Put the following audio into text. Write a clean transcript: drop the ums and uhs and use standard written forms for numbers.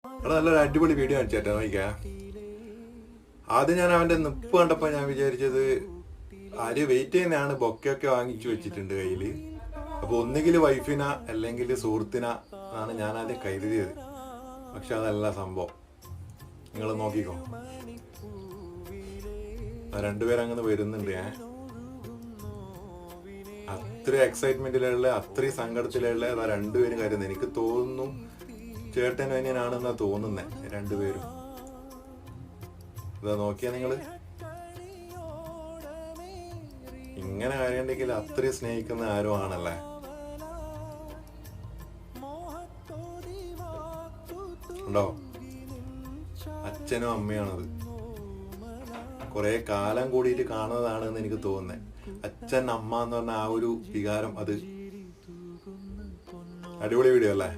അവിടെ നല്ലൊരു അടിപൊളി വീഡിയോ കാണിച്ചേട്ടാ നോക്കിക്കാ. ആദ്യം ഞാൻ അവന്റെ നിപ്പ് കണ്ടപ്പോ ഞാൻ വിചാരിച്ചത് ആര് വെയിറ്റ് ചെയ്യുന്നതാണ്. ബൊക്കെയൊക്കെ വാങ്ങിച്ചു വെച്ചിട്ടുണ്ട് കയ്യില്. അപ്പൊ ഒന്നുകിൽ വൈഫിന അല്ലെങ്കിൽ സുഹൃത്തിന എന്നാണ് ഞാൻ ആദ്യം കരുതിയത്. പക്ഷെ അതല്ല സംഭവം. നിങ്ങൾ നോക്കിക്കോ, രണ്ടുപേരങ്ങനെ വരുന്നുണ്ട്. അത്രയും എക്സൈറ്റ്മെന്റിലുള്ള അത്രയും സങ്കടത്തിലുള്ള അതാ രണ്ടുപേരും കരുതുന്നത്. എനിക്ക് തോന്നുന്നു ചേട്ടൻ അനിയനാണെന്നാ തോന്നുന്നത് രണ്ടുപേരും. ഇതാ നോക്കിയാ നിങ്ങള്, ഇങ്ങനെ കാര്യമുണ്ടെങ്കിൽ അത്രയും സ്നേഹിക്കുന്ന ആരും ആണല്ലേ. ഉണ്ടോ, അച്ഛനും അമ്മയാണത്. കുറെ കാലം കൂടിയിട്ട് കാണുന്നതാണെന്ന് എനിക്ക് തോന്നുന്നത്. അച്ഛൻ അമ്മ എന്ന് പറഞ്ഞ ആ ഒരു വികാരം, അത് അടിപൊളി വീഡിയോ അല്ലേ.